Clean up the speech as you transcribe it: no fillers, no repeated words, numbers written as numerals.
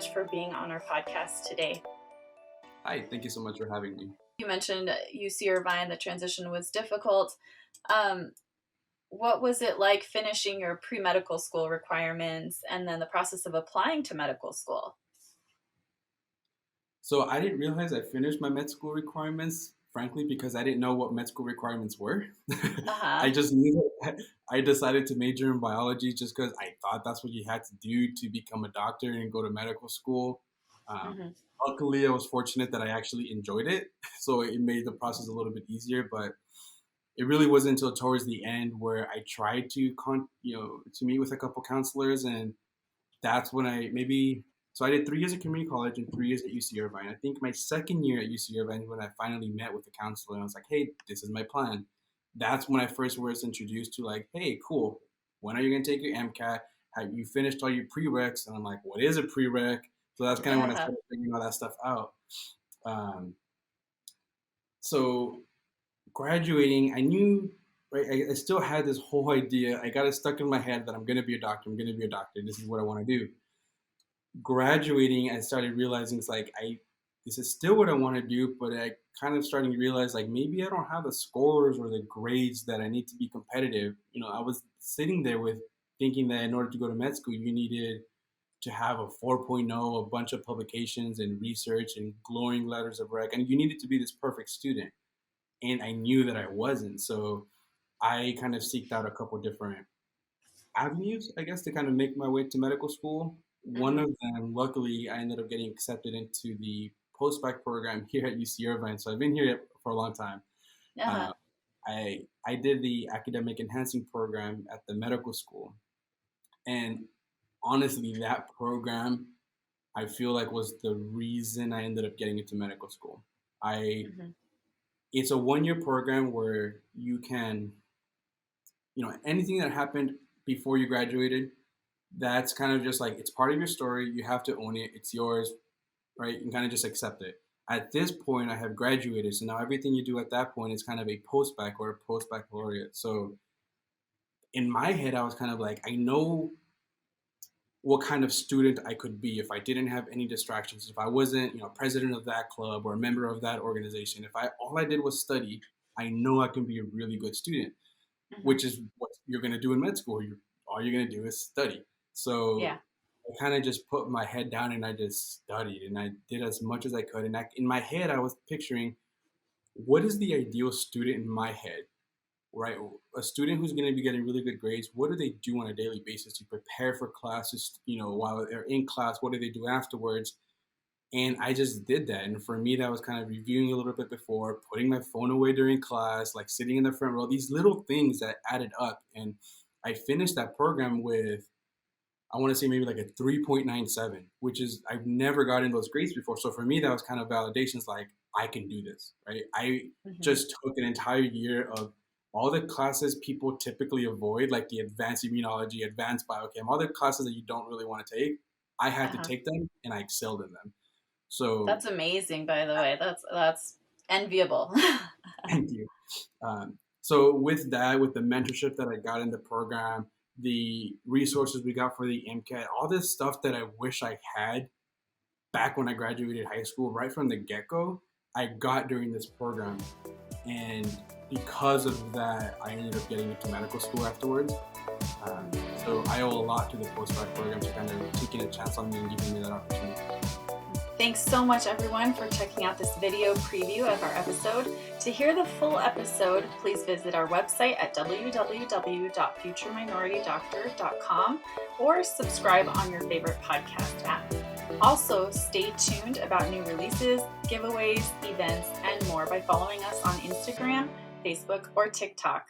much for being on our podcast today. Hi, thank you so much for having me. You mentioned UC Irvine, the transition was difficult. What was it like finishing your pre-medical school requirements and then the process of applying to medical school? So I didn't realize I finished my med school requirements, frankly, because I didn't know what med school requirements were. I Uh-huh. just knew that I decided to major in biology just because I thought that's what you had to do to become a doctor and go to medical school. Um, Hmm. Luckily, I was fortunate that I actually enjoyed it, so it made the process a little bit easier. But it really wasn't until towards the end where I tried to to meet with a couple counselors, and that's when I did 3 years at community college and 3 years at UC Irvine. I think my second year at UC Irvine when I finally met with the counselor and I was like, hey, this is my plan. That's when I first was introduced to like, hey, cool. When are you gonna take your MCAT? Have you finished all your prereqs? And I'm like, what is a prereq? So that's kind of when I Yeah. started figuring all that stuff out. Um, so graduating, I knew, right? I still had this whole idea. I got it stuck in my head that I'm gonna be a doctor. I'm gonna be a doctor. This is what I want to do. Graduating, I started realizing it's like this is still what I want to do, but I kind of starting to realize like maybe I don't have the scores or the grades that I need to be competitive. I was sitting there with thinking that in order to go to med school, you needed to have a 4.0, a bunch of publications and research and glowing letters of rec, and you needed to be this perfect student. And I knew that I wasn't, so I kind of seeked out a couple different avenues, I guess, to kind of make my way to medical school. One Hmm. of them, luckily, I ended up getting accepted into the post-bac program here at UC Irvine. So I've been here for a long time. Uh-huh. Uh, I did the academic enhancing program at the medical school, and honestly, that program I feel like was the reason I ended up getting into medical school. I Hmm. It's a 1 year program where you can, anything that happened before you graduated, that's kind of just like it's part of your story. You have to own it. It's yours, right? You can kind of just accept it. At this point, I have graduated, so now everything you do at that point is kind of a post-bac or a post-baccalaureate. So in my head, I was kind of like, I know what kind of student I could be if I didn't have any distractions. If I wasn't, president of that club or a member of that organization. If I all I did was study, I know I can be a really good student, Hmm. which is what you're going to do in med school. All you're going to do is study. So Yeah. I kind of just put my head down and I just studied and I did as much as I could. And in my head, I was picturing what is the ideal student in my head, right? A student who's going to be getting really good grades. What do they do on a daily basis to prepare for classes? While they're in class, what do they do afterwards? And I just did that. And for me, that was kind of reviewing a little bit before, putting my phone away during class, like sitting in the front row, these little things that added up. And I finished that program with, I want to say maybe like a 3.97, which is, I've never gotten those grades before. So for me, that was kind of validations like, I can do this, right? I Hmm. just took an entire year of all the classes people typically avoid, like the advanced immunology, advanced biochem, all the classes that you don't really want to take. I had to Uh-huh. take them and I excelled in them. So That's amazing, by the way. That's enviable. thank you. So with that, with the mentorship that I got in the program, the resources we got for the MCAT, all this stuff that I wish I had back when I graduated high school, right from the get-go, I got during this program. And because of that, I ended up getting into medical school afterwards. So I owe a lot to the post-grad program to kind of taking a chance on me and giving me that opportunity. Thanks so much, everyone, for checking out this video preview of our episode. To hear the full episode, please visit our website at www.futureminoritydoctor.com or subscribe on your favorite podcast app. Also, stay tuned about new releases, giveaways, events, and more by following us on Instagram, Facebook, or TikTok.